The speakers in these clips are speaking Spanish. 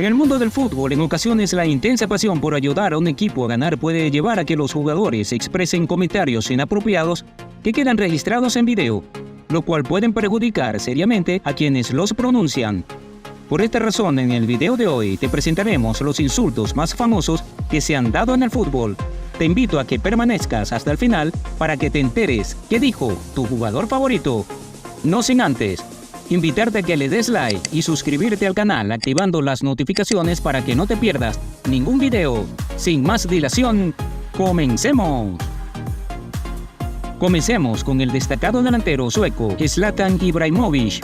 En el mundo del fútbol, en ocasiones la intensa pasión por ayudar a un equipo a ganar puede llevar a que los jugadores expresen comentarios inapropiados que quedan registrados en video, lo cual pueden perjudicar seriamente a quienes los pronuncian. Por esta razón, en el video de hoy te presentaremos los insultos más famosos que se han dado en el fútbol. Te invito a que permanezcas hasta el final para que te enteres qué dijo tu jugador favorito. No sin antes invitarte a que le des like y suscribirte al canal activando las notificaciones para que no te pierdas ningún video. Sin más dilación, comencemos. Comencemos con el destacado delantero sueco Zlatan Ibrahimović.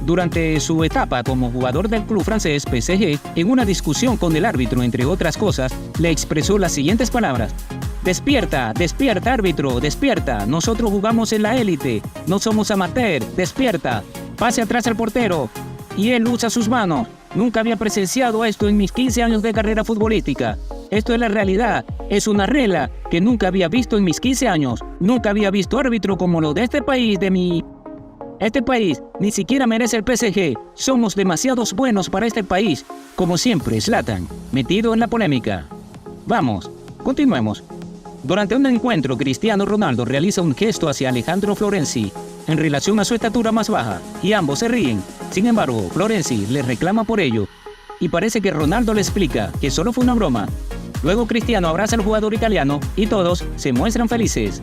Durante su etapa como jugador del club francés PSG, en una discusión con el árbitro, entre otras cosas, le expresó las siguientes palabras: "Despierta, despierta árbitro, despierta, nosotros jugamos en la élite, no somos amateur, despierta, pase atrás al portero", y él usa sus manos. Nunca había presenciado esto en mis 15 años de carrera futbolística. Esto es la realidad, es una regla que nunca había visto en mis 15 años. Nunca había visto árbitro como lo de este país, Este país ni siquiera merece el PSG. Somos demasiados buenos para este país. Como siempre, Zlatan, metido en la polémica. Vamos, continuemos. Durante un encuentro, Cristiano Ronaldo realiza un gesto hacia Alejandro Florenzi en relación a su estatura más baja, y ambos se ríen. Sin embargo, Florenzi le reclama por ello, y parece que Ronaldo le explica que solo fue una broma. Luego Cristiano abraza al jugador italiano y todos se muestran felices.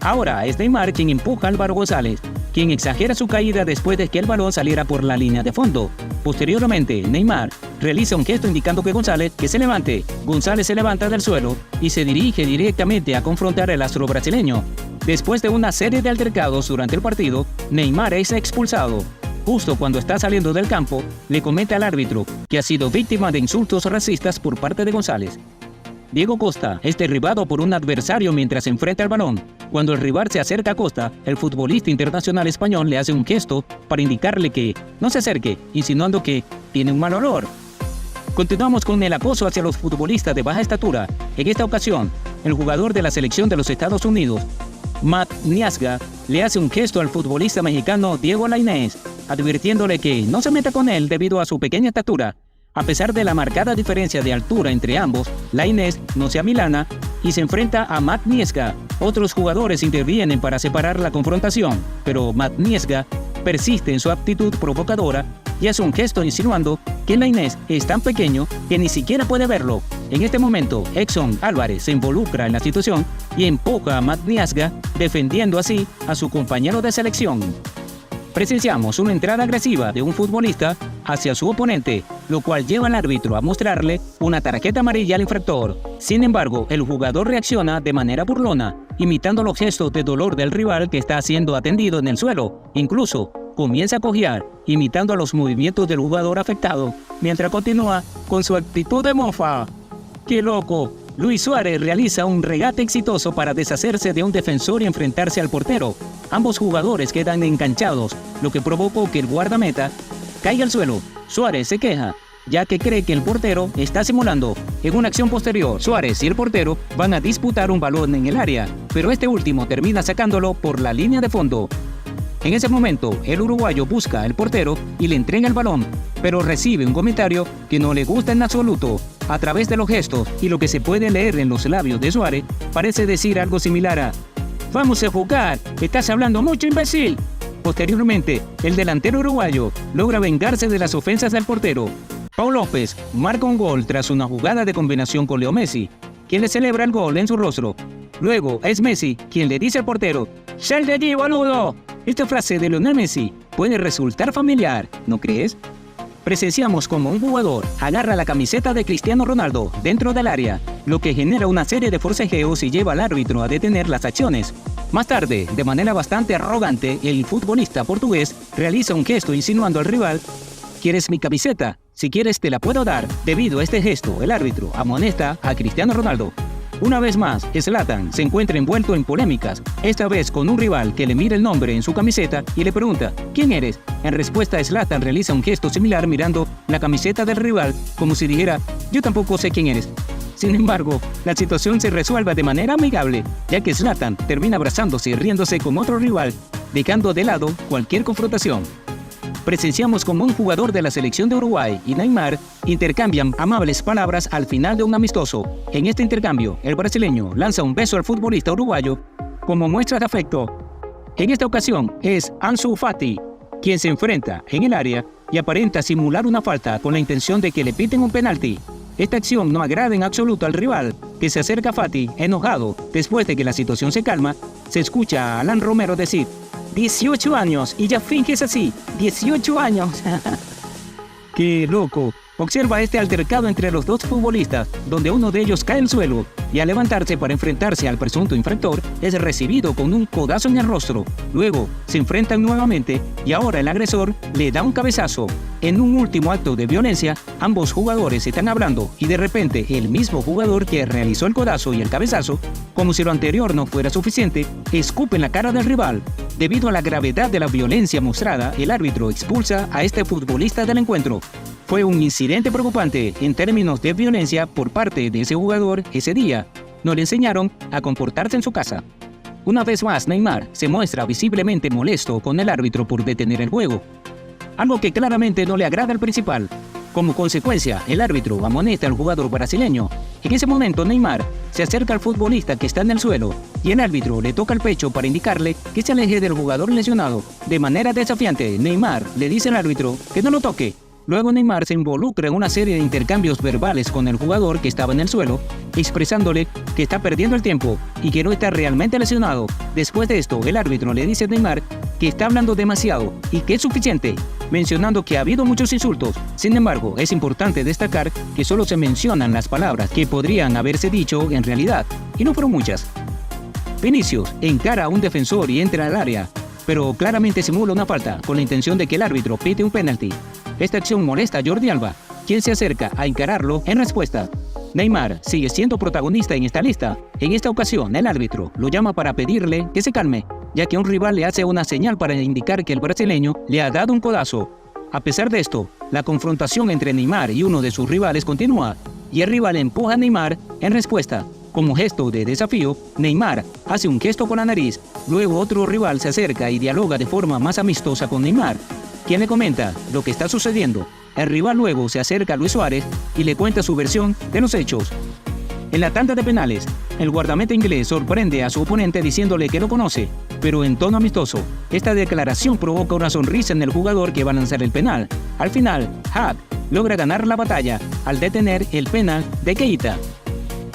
Ahora es Neymar quien empuja a Álvaro González, quien exagera su caída después de que el balón saliera por la línea de fondo. Posteriormente, Neymar realiza un gesto indicando que González que se levante. González se levanta del suelo y se dirige directamente a confrontar al astro brasileño. Después de una serie de altercados durante el partido, Neymar es expulsado. Justo cuando está saliendo del campo, le comenta al árbitro que ha sido víctima de insultos racistas por parte de González. Diego Costa es derribado por un adversario mientras enfrenta el balón. Cuando el rival se acerca a Costa, el futbolista internacional español le hace un gesto para indicarle que no se acerque, insinuando que tiene un mal olor. Continuamos con el acoso hacia los futbolistas de baja estatura. En esta ocasión, el jugador de la selección de los Estados Unidos, Matt Niasga, le hace un gesto al futbolista mexicano Diego Lainez, advirtiéndole que no se meta con él debido a su pequeña estatura. A pesar de la marcada diferencia de altura entre ambos, Lainez no se amilana y se enfrenta a Matt Niesga. Otros jugadores intervienen para separar la confrontación, pero Matt Niesga persiste en su actitud provocadora y hace un gesto insinuando que Lainez es tan pequeño que ni siquiera puede verlo. En este momento, Edson Álvarez se involucra en la situación y empuja a Matt Niesga, defendiendo así a su compañero de selección. Presenciamos una entrada agresiva de un futbolista hacia su oponente, lo cual lleva al árbitro a mostrarle una tarjeta amarilla al infractor. Sin embargo, el jugador reacciona de manera burlona, imitando los gestos de dolor del rival que está siendo atendido en el suelo. Incluso comienza a cojear, imitando a los movimientos del jugador afectado, mientras continúa con su actitud de mofa. ¡Qué loco! Luis Suárez realiza un regate exitoso para deshacerse de un defensor y enfrentarse al portero. Ambos jugadores quedan enganchados, lo que provocó que el guardameta caiga al suelo. Suárez se queja, ya que cree que el portero está simulando. En una acción posterior, Suárez y el portero van a disputar un balón en el área, pero este último termina sacándolo por la línea de fondo. En ese momento, el uruguayo busca al portero y le entrega el balón, pero recibe un comentario que no le gusta en absoluto. A través de los gestos y lo que se puede leer en los labios de Suárez, parece decir algo similar a: "Vamos a jugar, estás hablando mucho, imbécil". Posteriormente, el delantero uruguayo logra vengarse de las ofensas del portero. Pau López marca un gol tras una jugada de combinación con Leo Messi, quien le celebra el gol en su rostro. Luego es Messi quien le dice al portero: "¡Sal de allí, boludo!". Esta frase de Lionel Messi puede resultar familiar, ¿no crees? Presenciamos como un jugador agarra la camiseta de Cristiano Ronaldo dentro del área, lo que genera una serie de forcejeos y lleva al árbitro a detener las acciones. Más tarde, de manera bastante arrogante, el futbolista portugués realiza un gesto insinuando al rival: "¿Quieres mi camiseta? Si quieres te la puedo dar". Debido a este gesto, el árbitro amonesta a Cristiano Ronaldo. Una vez más, Zlatan se encuentra envuelto en polémicas, esta vez con un rival que le mira el nombre en su camiseta y le pregunta: "¿Quién eres?". En respuesta, Zlatan realiza un gesto similar mirando la camiseta del rival, como si dijera: "Yo tampoco sé quién eres". Sin embargo, la situación se resuelve de manera amigable, ya que Zlatan termina abrazándose y riéndose con otro rival, dejando de lado cualquier confrontación. presenciamos como un jugador de la selección de Uruguay y Neymar intercambian amables palabras al final de un amistoso. En este intercambio, el brasileño lanza un beso al futbolista uruguayo como muestra de afecto. En esta ocasión es Ansu Fati quien se enfrenta en el área y aparenta simular una falta con la intención de que le piten un penalti. Esta acción no agrada en absoluto al rival, que se acerca a Fati enojado. Después de que la situación se calma, se escucha a Alan Romero decir: 18 años y ya finges así, 18 años. ¡Qué loco! Observa este altercado entre los dos futbolistas, donde uno de ellos cae al suelo y al levantarse para enfrentarse al presunto infractor, es recibido con un codazo en el rostro. Luego, se enfrentan nuevamente y ahora el agresor le da un cabezazo. En un último acto de violencia, ambos jugadores están hablando y de repente el mismo jugador que realizó el codazo y el cabezazo, como si lo anterior no fuera suficiente, escupe en la cara del rival. Debido a la gravedad de la violencia mostrada, el árbitro expulsa a este futbolista del encuentro. Fue un incidente preocupante en términos de violencia por parte de ese jugador ese día. No le enseñaron a comportarse en su casa. Una vez más, Neymar se muestra visiblemente molesto con el árbitro por detener el juego, algo que claramente no le agrada al principal. Como consecuencia, el árbitro amonesta al jugador brasileño. En ese momento, Neymar se acerca al futbolista que está en el suelo y el árbitro le toca el pecho para indicarle que se aleje del jugador lesionado. De manera desafiante, Neymar le dice al árbitro que no lo toque. Luego Neymar se involucra en una serie de intercambios verbales con el jugador que estaba en el suelo, expresándole que está perdiendo el tiempo y que no está realmente lesionado. Después de esto, el árbitro le dice a Neymar que está hablando demasiado y que es suficiente, mencionando que ha habido muchos insultos. Sin embargo, es importante destacar que solo se mencionan las palabras que podrían haberse dicho en realidad, y no fueron muchas. Vinicius encara a un defensor y entra al área, pero claramente simula una falta con la intención de que el árbitro pite un penalti. Esta acción molesta a Jordi Alba, quien se acerca a encararlo en respuesta. Neymar sigue siendo protagonista en esta lista. En esta ocasión, el árbitro lo llama para pedirle que se calme, ya que un rival le hace una señal para indicar que el brasileño le ha dado un codazo. A pesar de esto, la confrontación entre Neymar y uno de sus rivales continúa, y el rival empuja a Neymar en respuesta. Como gesto de desafío, Neymar hace un gesto con la nariz. Luego otro rival se acerca y dialoga de forma más amistosa con Neymar, quien le comenta lo que está sucediendo. El rival luego se acerca a Luis Suárez y le cuenta su versión de los hechos. En la tanda de penales, el guardameta inglés sorprende a su oponente diciéndole que lo conoce, pero en tono amistoso. Esta declaración provoca una sonrisa en el jugador que va a lanzar el penal. Al final, Hack logra ganar la batalla al detener el penal de Keita.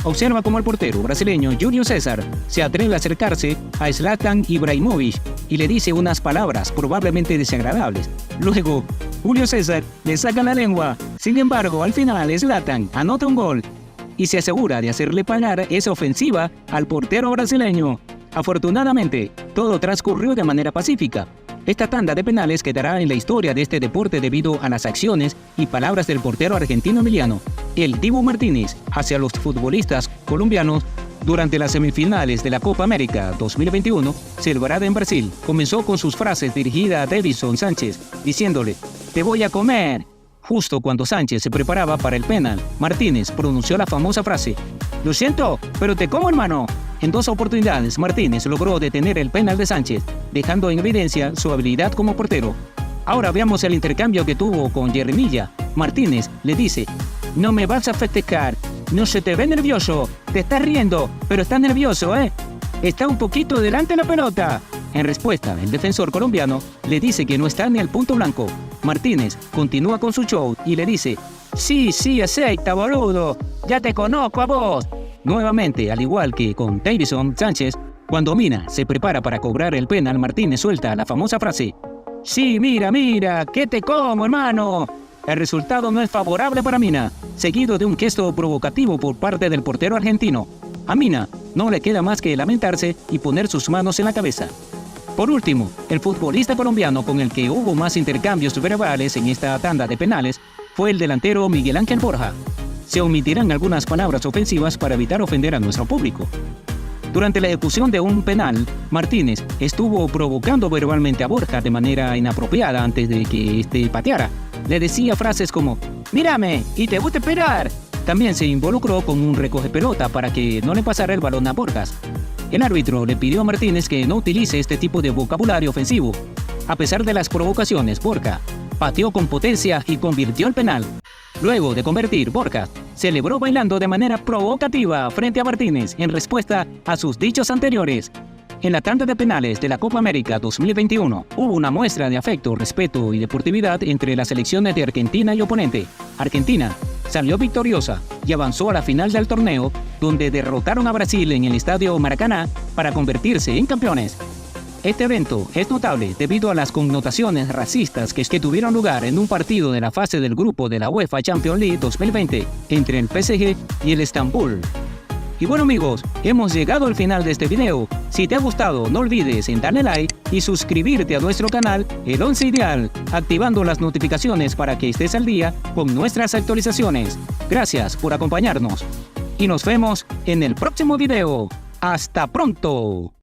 Observa cómo el portero brasileño Julio César se atreve a acercarse a Zlatan Ibrahimovic y le dice unas palabras probablemente desagradables. Luego, Julio César le saca la lengua. Sin embargo, al final Zlatan anota un gol y se asegura de hacerle pagar esa ofensiva al portero brasileño. Afortunadamente, todo transcurrió de manera pacífica. Esta tanda de penales quedará en la historia de este deporte debido a las acciones y palabras del portero argentino Emiliano, el Dibu Martínez, hacia los futbolistas colombianos durante las semifinales de la Copa América 2021, celebrada en Brasil. Comenzó con sus frases dirigidas a Davinson Sánchez, diciéndole: "Te voy a comer". Justo cuando Sánchez se preparaba para el penal, Martínez pronunció la famosa frase: "Lo siento, pero te como, hermano". En 2 oportunidades, Martínez logró detener el penal de Sánchez, dejando en evidencia su habilidad como portero. Ahora veamos el intercambio que tuvo con Jeremilla. Martínez le dice: "No me vas a festejar, no se te ve nervioso, te estás riendo, pero estás nervioso, ¿eh? Está un poquito delante de la pelota". En respuesta, el defensor colombiano le dice que no está en el punto blanco. Martínez continúa con su show y le dice: Sí, acepta, boludo, ya te conozco a vos". Nuevamente, al igual que con Davinson Sánchez, cuando Mina se prepara para cobrar el penal, Martínez suelta la famosa frase: "Sí, mira, que te como, hermano". El resultado no es favorable para Mina, seguido de un gesto provocativo por parte del portero argentino. A Mina no le queda más que lamentarse y poner sus manos en la cabeza. Por último, el futbolista colombiano con el que hubo más intercambios verbales en esta tanda de penales fue el delantero Miguel Ángel Borja. Se omitirán algunas palabras ofensivas para evitar ofender a nuestro público. Durante la ejecución de un penal, Martínez estuvo provocando verbalmente a Borja de manera inapropiada antes de que este pateara. Le decía frases como: "Mírame, y te gusta esperar". También se involucró con un recoge pelota para que no le pasara el balón a Borja. El árbitro le pidió a Martínez que no utilice este tipo de vocabulario ofensivo. A pesar de las provocaciones, Borja pateó con potencia y convirtió el penal. Luego de convertir, Borja celebró bailando de manera provocativa frente a Martínez en respuesta a sus dichos anteriores. En la tanda de penales de la Copa América 2021 hubo una muestra de afecto, respeto y deportividad entre las selecciones de Argentina y oponente. Argentina salió victoriosa y avanzó a la final del torneo, donde derrotaron a Brasil en el Estadio Maracaná para convertirse en campeones. Este evento es notable debido a las connotaciones racistas que tuvieron lugar en un partido de la fase del grupo de la UEFA Champions League 2020 entre el PSG y el Estambul. Y bueno amigos, hemos llegado al final de este video. Si te ha gustado, no olvides en darle like y suscribirte a nuestro canal El Once Ideal, activando las notificaciones para que estés al día con nuestras actualizaciones. Gracias por acompañarnos y nos vemos en el próximo video. ¡Hasta pronto!